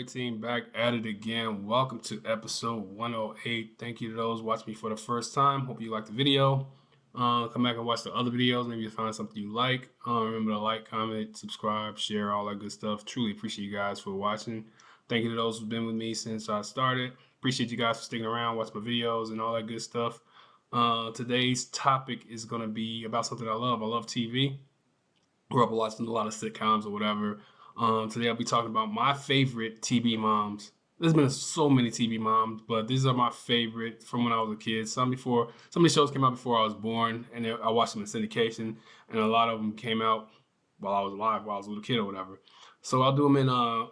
team back at it again. Welcome to episode 108. Thank you to those watching me for the first time. Hope you liked the video. Come back and watch the other videos. Maybe you find something you like. Remember to like, comment, subscribe, share, all that good stuff. Truly appreciate you guys for watching. Thank you to those who've been with me since I started. Appreciate you guys for sticking around, watching my videos and all that good stuff. Today's topic is going to be about something I love. I love TV. Grew up watching a lot of sitcoms or whatever. Today I'll be talking about my favorite TV moms. There's been so many TV moms, but these are my favorite from when I was a kid. Some of these shows came out before I was born, and I watched them in syndication, and a lot of them came out while I was alive, while I was a little kid or whatever. So I'll do them in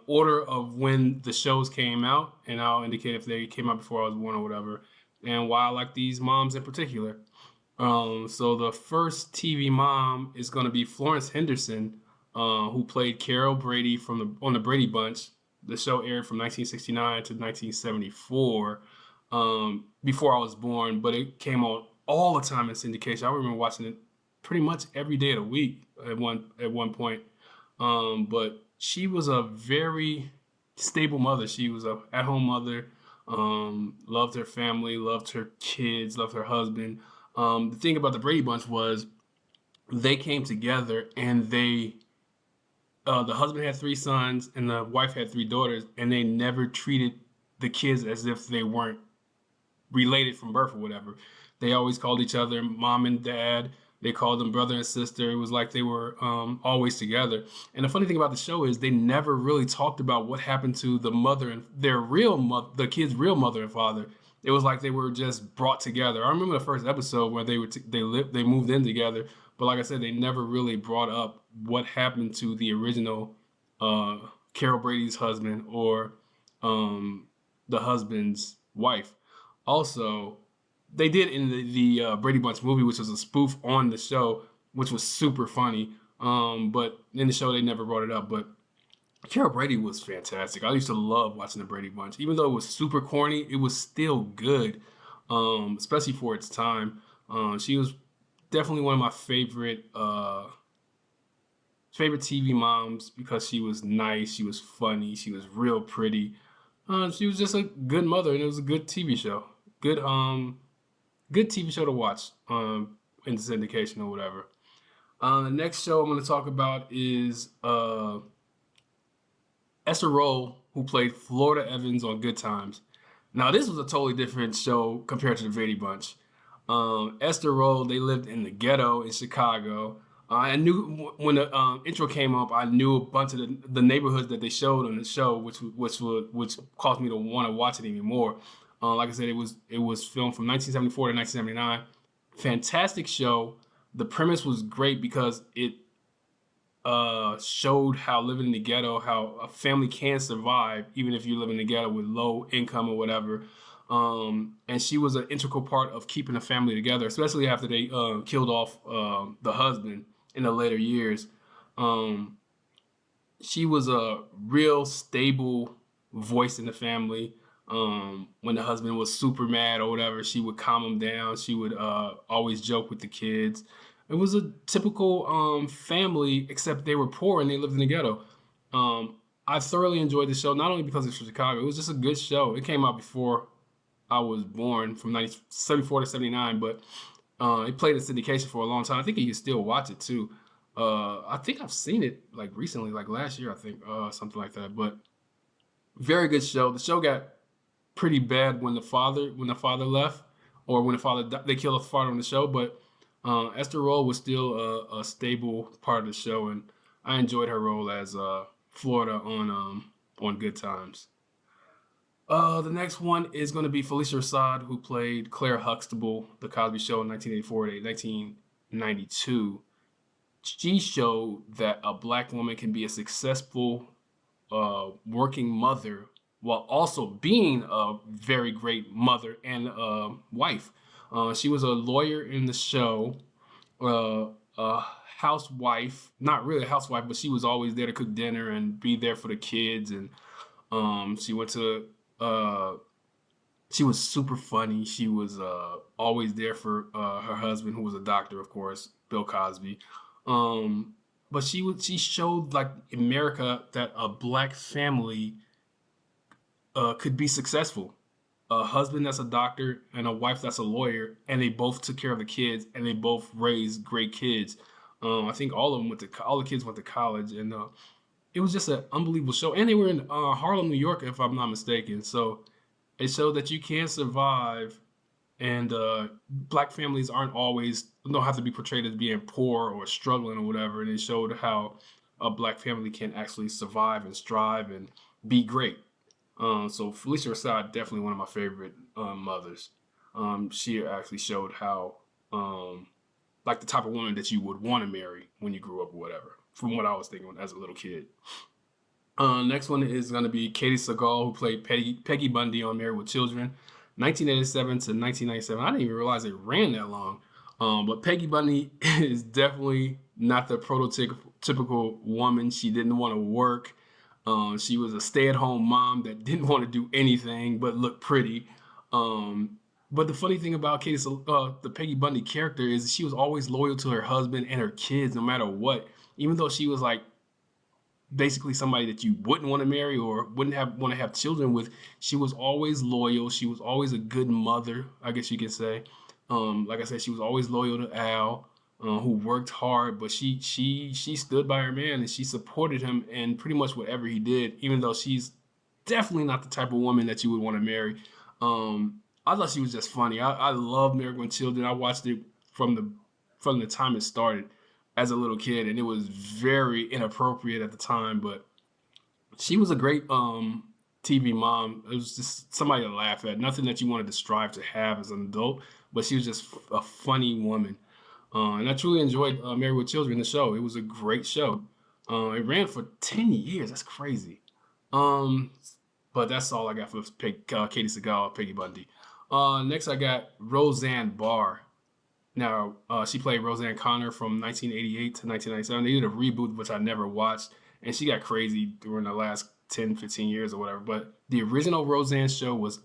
order of when the shows came out, and I'll indicate if they came out before I was born or whatever, and why I like these moms in particular. So the first TV mom is going to be Florence Henderson, who played Carol Brady on the Brady Bunch. The show aired from 1969 to 1974, before I was born, but it came on all the time in syndication. I remember watching it pretty much every day of the week at one point. But she was a very stable mother. She was a at-home mother. Loved her family, loved her kids, loved her husband. The thing about the Brady Bunch was they came together, and the husband had 3 sons and the wife had 3 daughters, and they never treated the kids as if they weren't related from birth or whatever. They always called each other mom and dad. They called them brother and sister. It was like they were always together. And the funny thing about the show is they never really talked about what happened to the mother and the kids' real mother and father. It was like they were just brought together. I remember the first episode where they moved in together, but like I said, they never really brought up what happened to the original Carol Brady's husband or the husband's wife. Also, they did in the Brady Bunch movie, which was a spoof on the show, which was super funny. But in the show, they never brought it up. But Carol Brady was fantastic. I used to love watching the Brady Bunch. Even though it was super corny, it was still good, especially for its time. She was definitely one of my favorite TV moms because she was nice, she was funny, she was real pretty. She was just a good mother, and it was a good TV show. Good TV show to watch in syndication or whatever. The next show I'm going to talk about is Esther R, who played Florida Evans on Good Times. Now, this was a totally different show compared to the Brady Bunch. Esther R, they lived in the ghetto in Chicago. I knew when the intro came up, I knew a bunch of the neighborhoods that they showed on the show, which caused me to want to watch it even more. Like I said, it was filmed from 1974 to 1979. Fantastic show. The premise was great because it showed how living in the ghetto, how a family can survive even if you live in the ghetto with low income or whatever. And she was an integral part of keeping the family together, especially after they killed off the husband in the later years. She was a real stable voice in the family. When the husband was super mad or whatever, she would calm him down. She would always joke with the kids. It was a typical family, except they were poor and they lived in the ghetto. I thoroughly enjoyed the show, not only because it's from Chicago. It was just a good show. It came out before I was born, from 1974 to 79, but it played in syndication for a long time. I think you can still watch it too. I think I've seen it like recently, like last year, I think, something like that. But very good show. The show got pretty bad when the father left, or when they killed the father on the show. But Esther R was still a stable part of the show, and I enjoyed her role as Florida on Good Times. The next one is going to be Felicia Rad, who played Claire Huxtable, The Cosby Show in 1984 to 1992. She showed that a black woman can be a successful working mother while also being a very great mother and wife. She was a lawyer in the show, a housewife, not really a housewife, but she was always there to cook dinner and be there for the kids. And she was super funny. She was always there for her husband, who was a doctor, of course, Bill Cosby. But she showed, like, America, that a black family could be successful. A husband that's a doctor and a wife that's a lawyer, and they both took care of the kids, and they both raised great kids. I think all of them all the kids went to college, and it was just an unbelievable show. And they were in Harlem, New York, if I'm not mistaken. So it showed that you can survive, and black families aren't always don't have to be portrayed as being poor or struggling or whatever. And it showed how a black family can actually survive and strive and be great. So Felicia Rad, definitely one of my favorite mothers. She actually showed how like the type of woman that you would want to marry when you grew up or whatever. From what I was thinking as a little kid. Next one is going to be Katie Seagal, who played Peggy Bundy on Married with Children, 1987 to 1997. I didn't even realize it ran that long. But Peggy Bundy is definitely not the prototypical woman. She didn't want to work. She was a stay-at-home mom that didn't want to do anything but look pretty. But the funny thing about the Peggy Bundy character is she was always loyal to her husband and her kids, no matter what. Even though she was like basically somebody that you wouldn't want to marry or wouldn't want to have children with, she was always loyal. She was always a good mother, I guess you could say. Like I said, she was always loyal to Al, who worked hard, but she stood by her man and she supported him in pretty much whatever he did. Even though she's definitely not the type of woman that you would want to marry. I thought she was just funny. I love Married with Children. I watched it from the time it started as a little kid, and it was very inappropriate at the time, but she was a great TV mom. It was just somebody to laugh at. Nothing that you wanted to strive to have as an adult, but she was just a funny woman. And I truly enjoyed Married with Children, the show. It was a great show. It ran for 10 years. That's crazy. Um, but that's all I got for Katie Seagal, Peggy Bundy. Next, I got Roseanne Barr. Now, she played Roseanne Connor from 1988 to 1997. They did a reboot, which I never watched, and she got crazy during the last 10, 15 years or whatever. But the original Roseanne show was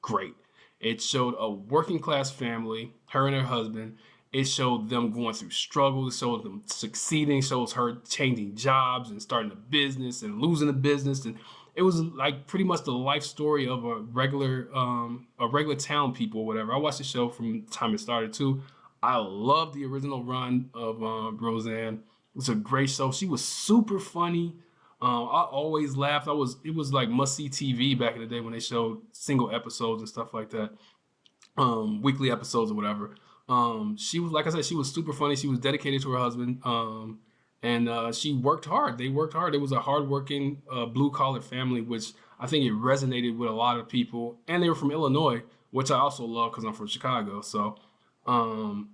great. It showed a working class family, her and her husband. It showed them going through struggles, it showed them succeeding, shows her changing jobs and starting a business and losing a business. And it was like pretty much the life story of a regular town people or whatever. I watched the show from the time it started too. I love the original run of Roseanne. It was a great show. She was super funny. I always laughed. It was like must see TV back in the day when they showed single episodes and stuff like that, weekly episodes or whatever. She was, like I said, she was super funny. She was dedicated to her husband, and she worked hard. They worked hard. It was a hardworking blue collar family, which I think it resonated with a lot of people. And they were from Illinois, which I also love because I'm from Chicago. So. Um,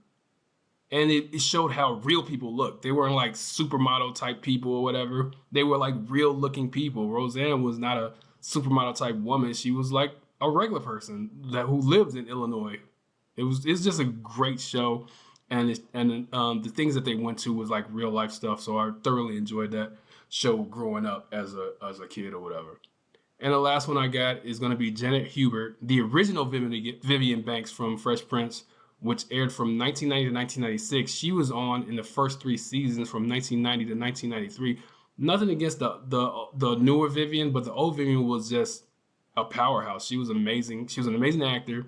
and it showed how real people look. They weren't like supermodel type people or whatever. They were like real looking people. Roseanne was not a supermodel type woman. She was like a regular person who lived in Illinois. It's just a great show, and the things that they went to was like real life stuff. So I thoroughly enjoyed that show growing up as a kid or whatever. And the last one I got is going to be Janet Hubert, the original Vivian Banks from Fresh Prince, which aired from 1990 to 1996. She was on in the first three seasons from 1990 to 1993. Nothing against the newer Vivian, but the old Vivian was just a powerhouse. She was amazing. She was an amazing actor.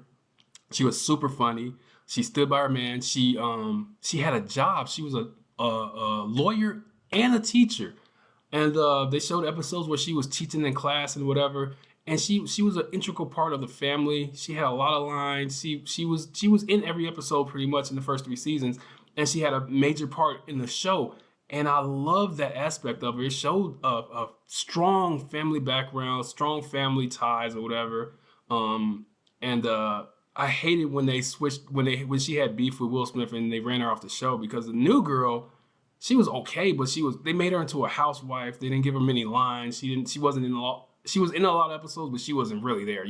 She was super funny. She stood by her man. She had a job. She was a lawyer and a teacher, and they showed episodes where she was teaching in class and whatever. And she was an integral part of the family. She had a lot of lines. She was in every episode pretty much in the first three seasons, and she had a major part in the show. And I love that aspect of it. It showed a strong family background, strong family ties or whatever. And I hated when they switched when she had beef with Will Smith and they ran her off the show because the new girl, she was okay, but they made her into a housewife. They didn't give her many lines. She wasn't in a lot. She was in a lot of episodes, but she wasn't really there.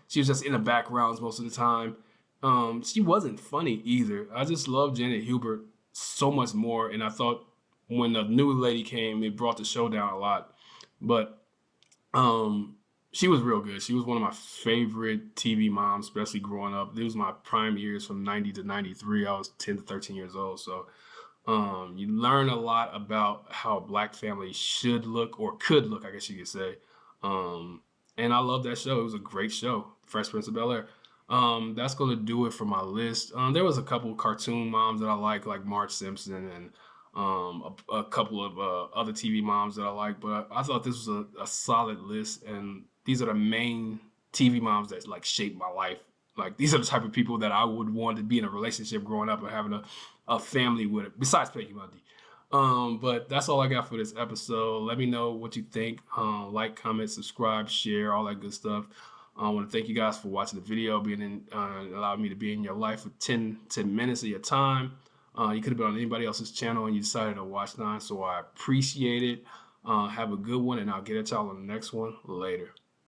She was just in the backgrounds most of the time. She wasn't funny either. I just love Janet Hubert so much more, and I thought when the new lady came, it brought the show down a lot. But she was real good. She was one of my favorite TV moms, especially growing up. It was my prime years from 90 to 93. I was 10 to 13 years old. So you learn a lot about how a black family should look or could look, I guess you could say. and I love that show. It was a great show, Fresh Prince of Bel Air. That's gonna do it for my list. There was a couple of cartoon moms that I like Marge Simpson, and a couple of other TV moms that I like. But I thought this was a solid list, and these are the main TV moms that like shaped my life. Like these are the type of people that I would want to be in a relationship growing up and having a family with. Besides Peggy Bundy. But that's all I got for this episode. Let me know what you think. Like, comment, subscribe, share, all that good stuff. I want to thank you guys for watching the video, being in, allowing me to be in your life for 10 minutes of your time. You could have been on anybody else's channel and you decided to watch mine, so I appreciate it. Have a good one, and I'll get at y'all on the next one later.